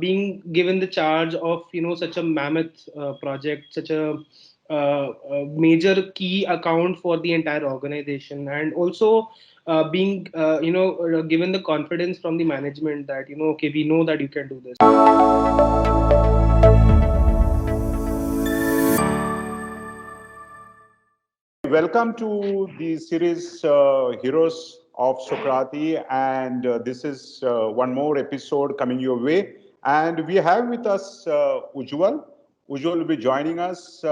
being given the charge of such a mammoth project, such a major key account for the entire organization, and also being given the confidence from the management that okay, we know that you can do this. Welcome to the series Heroes of Sokrati, and this is one more episode coming your way. And we have with us Oojwal. Oojwal will be joining us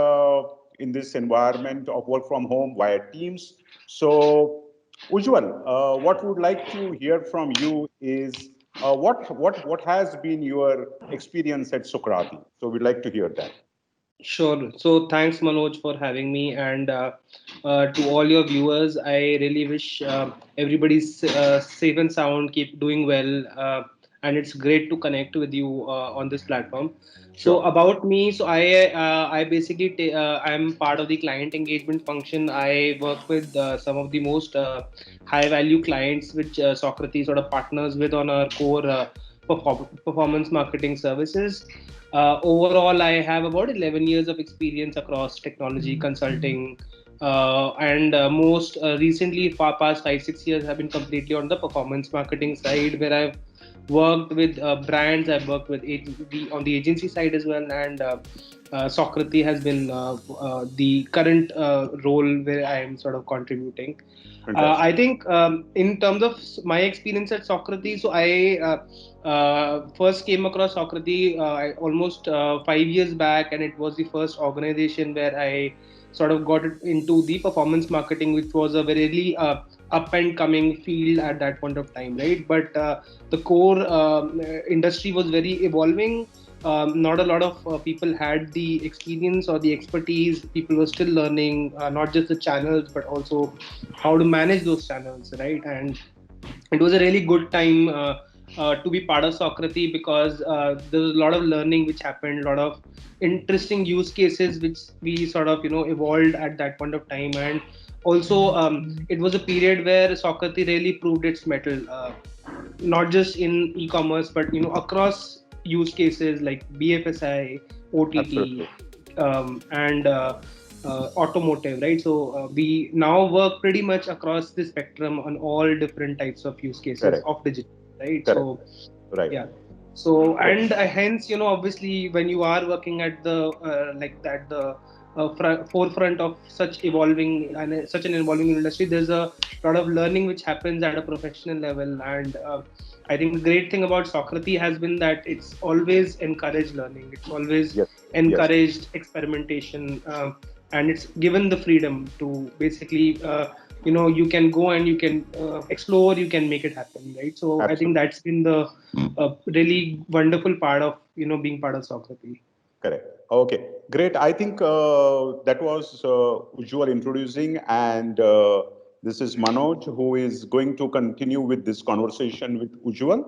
in this environment of work from home via Teams. So, Oojwal, what we would like to hear from you is what has been your experience at Sokrati? So, we'd like to hear that. Sure. So thanks, Manoj, for having me. And to all your viewers, I really wish everybody's safe and sound, keep doing well. And it's great to connect with you on this platform. So Sure. about me, so I basically I'm part of the client engagement function. I work with some of the most high value clients, which Socrates sort of partners with on our core performance marketing services. Overall, I have about 11 years of experience across technology, consulting, and most recently, for past 5 6 years, have been completely on the performance marketing side, where I've worked with brands. I've worked with on the agency side as well, and Socrates has been the current role where I am sort of contributing. I Fantastic. think in terms of my experience at Socrates, so I first came across Socrates almost 5 years back, and it was the first organization where I sort of got it into the performance marketing, which was a very up and coming field at that point of time, right? But the core industry was very evolving. Not a lot of people had the experience or the expertise. People were still learning not just the channels but also how to manage those channels, right? And it was a really good time to be part of Socrates because there was a lot of learning which happened, a lot of interesting use cases which we sort of evolved at that point of time, and also it was a period where Socrates really proved its mettle, not just in e-commerce but across use cases like BFSI, OTT, Absolutely. and automotive, right? So we now work pretty much across the spectrum on all different types of use cases Correct. of digital, right? Correct. So Right. yeah. So Correct. and hence obviously when you are working at the like that the forefront of such evolving and such an evolving industry, there's a lot of learning which happens at a professional level. And I think the great thing about Socrates has been that it's always encouraged learning, it's always Yes. Yes. encouraged experimentation, and it's given the freedom to basically you can go and you can explore, you can make it happen, right? So I think Absolutely. that's been the really wonderful part of being part of Socrates. Correct. Okay. Great. I think that was Ujjwal introducing, and this is Manoj who is going to continue with this conversation with Ujjwal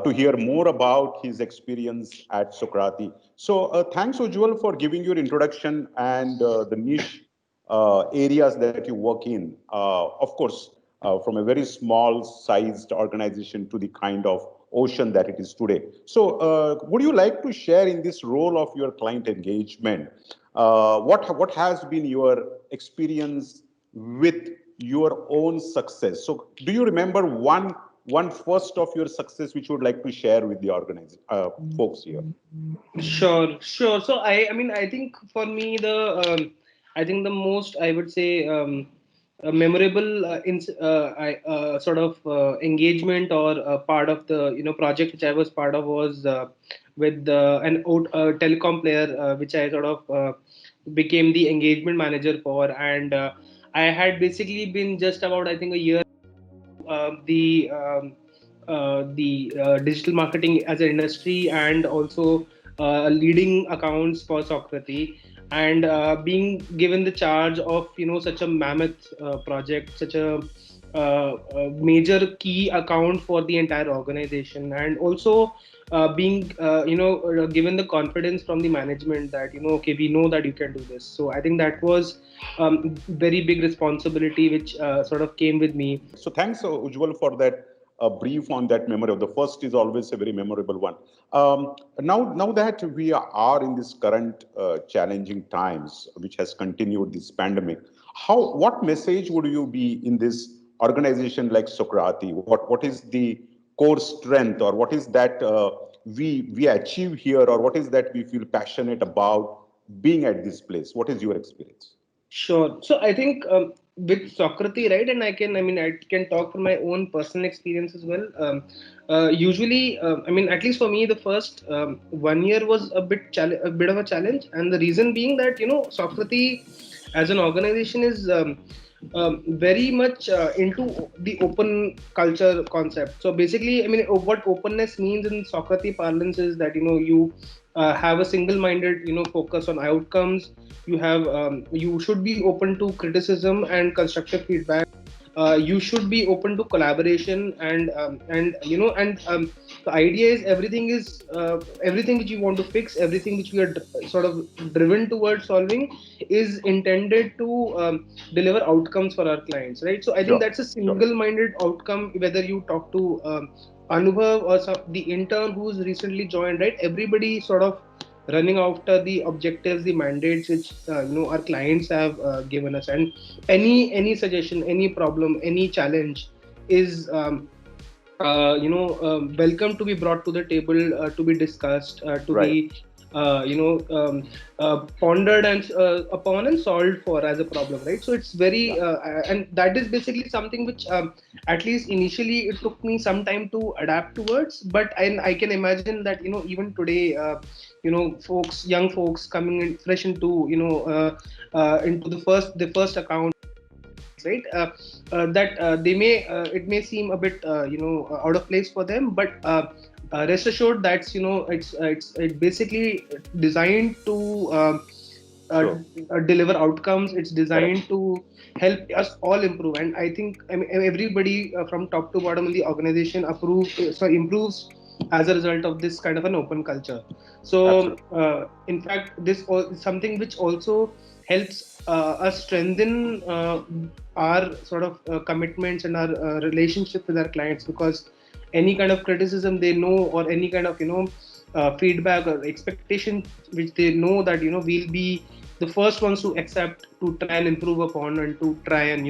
to hear more about his experience at Sokrati. So, thanks, Ujjwal, for giving your introduction and the niche areas that you work in. Of course, from a very small sized organization to the kind of ocean that it is today. So, would you like to share in this role of your client engagement? What has been your experience with your own success? So, do you remember one first of your success which you would like to share with the organization folks here? Sure, sure. So I mean, I think for me, I think the most, I would say, memorable sort of engagement or part of the project which I was part of was with an telecom player, which I sort of became the engagement manager for, and I had basically been just about, I think, a year the digital marketing as an industry, and also leading accounts for Socrates, and being given the charge of such a mammoth project, such a major key account for the entire organization, and also being given the confidence from the management that okay, we know that you can do this. So I think that was very big responsibility which sort of came with me. So thanks, Ujjwal, for that a brief on that memory of the first is always a very memorable one. Now that we are in this current challenging times, which has continued this pandemic, what message would you be in this organization like Sokrati? What is the core strength, or what is that we achieve here, or what is that we feel passionate about being at this place? What is your experience? Sure. So I think with Socrates, right, and I can talk from my own personal experience as well. Usually, at least for me, the first 1 year was a bit of a challenge, and the reason being that Socrates as an organization is very much into the open culture concept. So basically, what openness means in Socrates parlance is that you have a single-minded focus on outcomes. You should be open to criticism and constructive feedback. You should be open to collaboration, and the idea is everything which you want to fix, everything which we are sort of driven towards solving is intended to deliver outcomes for our clients, right? So I think Sure, that's a sure. single-minded outcome, whether you talk to Anubhav or the intern who's recently joined, right? Everybody sort of running after the objectives, the mandates which our clients have given us, and any suggestion, any problem, any challenge is welcome to be brought to the table, to be discussed, to Right. be pondered and upon and solved for as a problem, right? So it's Yeah. very and that is basically something which at least initially it took me some time to adapt towards, but I can imagine that even today young folks coming in fresh into into the first account, right? That they may it may seem a bit out of place for them, but rest assured that's it's basically designed to uh, Sure. deliver outcomes. It's Correct. designed to help us all improve, and I think everybody from top to bottom in the organization improves as a result of this kind of an open culture. So Absolutely. in fact this is something which also helps us strengthen our sort of commitments and our relationship with our clients, because any kind of criticism they know, or any kind of feedback or expectation which they know that we'll be the first ones to accept, to try and improve upon, and to try and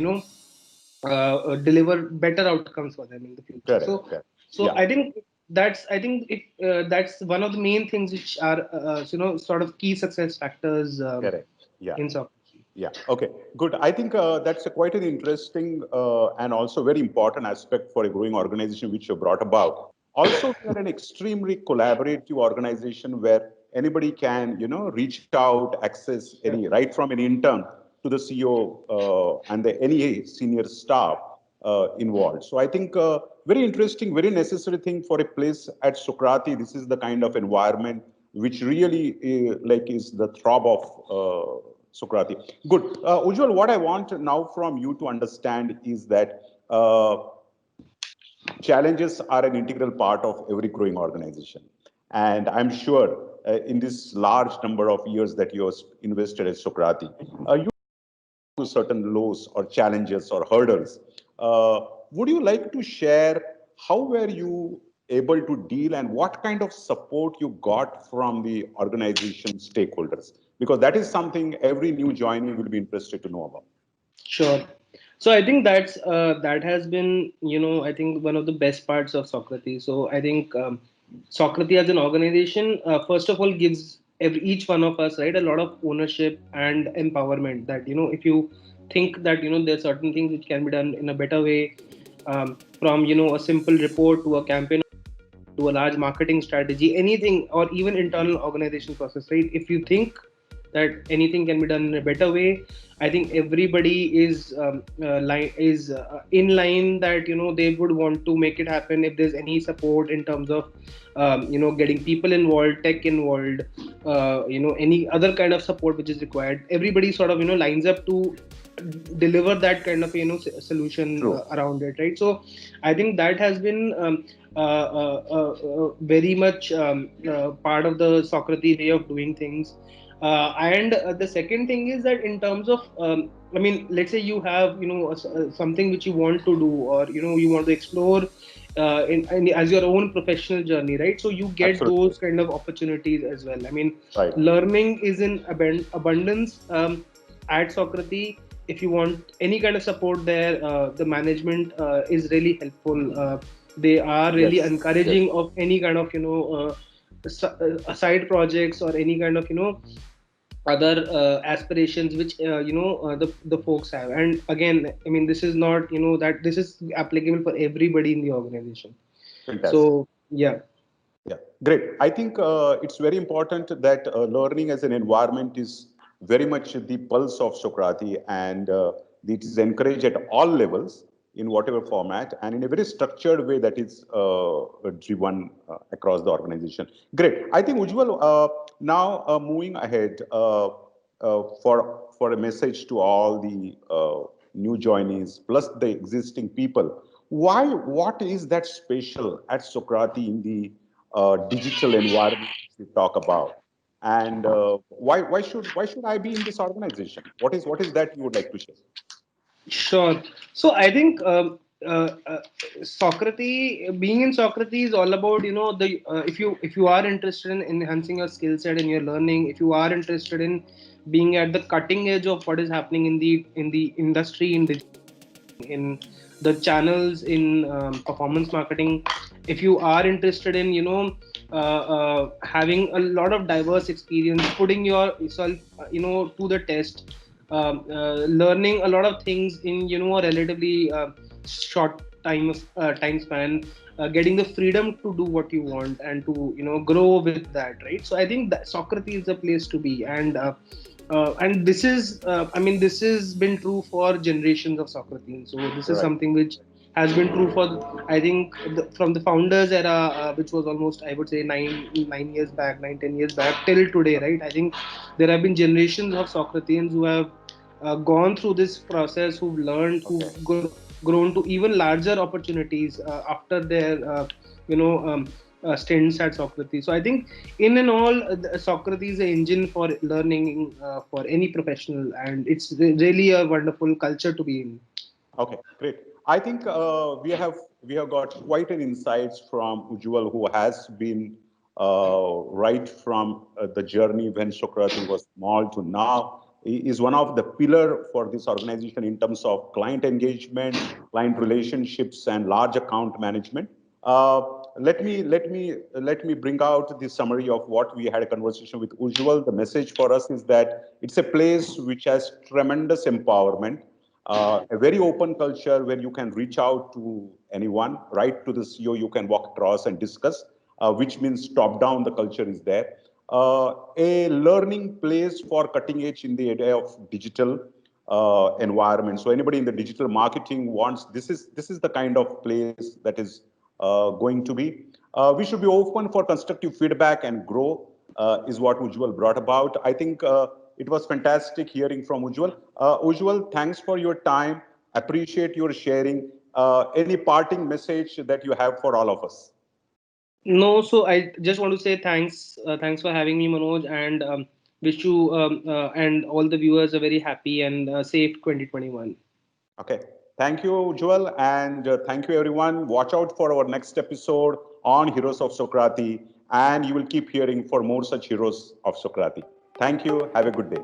deliver better outcomes for them in the future. so Correct. Correct. so Yeah. I think that's one of the main things which are sort of key success factors Correct. Yeah. in soccer. Yeah. Okay. Good. I think that's quite an interesting and also very important aspect for a growing organization which you brought about. Also, we are an extremely collaborative organization where anybody can, reach out, access any, right from an intern to the CEO and any senior staff involved. So I think very interesting, very necessary thing for a place at Sokrati. This is the kind of environment which really like is the throb of Sokrati. Good. Ujjwal, what I want now from you to understand is that challenges are an integral part of every growing organization. And I'm sure in this large number of years that you have invested at Sokrati, you to certain lows or challenges or hurdles. Would you like to share how were you able to deal and what kind of support you got from the organization stakeholders? Because that is something every new joinee will be interested to know about. Sure. So I think that has been, I think one of the best parts of Socrates. So I think Socrates as an organization, first of all, gives each one of us, right, a lot of ownership and empowerment. That if you think that there are certain things which can be done in a better way, from a simple report to a campaign to a large marketing strategy, anything, or even internal organization process, right? If you think that anything can be done in a better way, I think everybody is in line that they would want to make it happen. If there's any support in terms of getting people involved, tech involved, any other kind of support which is required, everybody sort of lines up to deliver that kind of solution True. around it, right? So I think that has been very much part of the Socrates way of doing things. And the second thing is that in terms of let's say you have something which you want to do, or you want to explore as your own professional journey, right? So you get Absolutely. those kind of opportunities as well. I mean, Right. learning is in abundance at Socrates. If you want any kind of support there, the management is really helpful. They are really Yes. Yes. encouraging of any kind of side projects or any kind of other aspirations which the folks have. And again, I mean, this is not that this is applicable for everybody in the organization. Fantastic. So yeah. Yeah, great. I think it's very important that learning as an environment is very much the pulse of Sokrati, and it is encouraged at all levels in whatever format and in a very structured way that is driven across the organization. Great. I think Ujjwal, now moving ahead for a message to all the new joinees plus the existing people. Why? What is that special at Sokrati in the digital environment we talk about, and why should I be in this organization? What is that you would like to share? Sure. So I think Socrates, being in Socrates, is all about the if you are interested in enhancing your skill set and your learning, if you are interested in being at the cutting edge of what is happening in the industry, in the channels, in performance marketing, if you are interested in having a lot of diverse experience, putting yourself to the test, learning a lot of things in a relatively short time span, getting the freedom to do what you want and to grow with that, right? So I think that Socrates is a place to be. And this is I mean, this has been true for generations of Socrates. So this is Right. something which has been true for, I think, from the founders era, which was almost, I would say, 9 years back, 9 10 years back, till today, right? I think there have been generations of Socrateans who have gone through this process, who've learned, Okay. grown to even larger opportunities after their stints at Socrates. So I think, in and all, Socrates is an engine for learning for any professional, and it's really a wonderful culture to be in. Okay, great. I think we have got quite an insights from Ujjwal, who has been right from the journey when Sokrati was small to now. He is one of the pillar for this organization in terms of client engagement, client relationships, and large account management. Uh, let me bring out the summary of what we had a conversation with Ujjwal. The message for us is that it's a place which has tremendous empowerment, a very open culture where you can reach out to anyone, right to the CEO, you can walk across and discuss, which means top down, the culture is there. A learning place for cutting edge in the area of digital environment. So anybody in the digital marketing wants, this is the kind of place that is going to be. We should be open for constructive feedback and grow, is what Ujjwal brought about. I think it was fantastic hearing from Ujjwal. Ujjwal, thanks for your time. Appreciate your sharing. Any parting message that you have for all of us? No, so I just want to say thanks for having me, Manoj, and wish you and all the viewers a very happy and safe 2021. Okay. Thank you, Joel, and thank you, everyone. Watch out for our next episode on Heroes of Sokrati, and you will keep hearing for more such heroes of Sokrati. Thank you. Have a good day.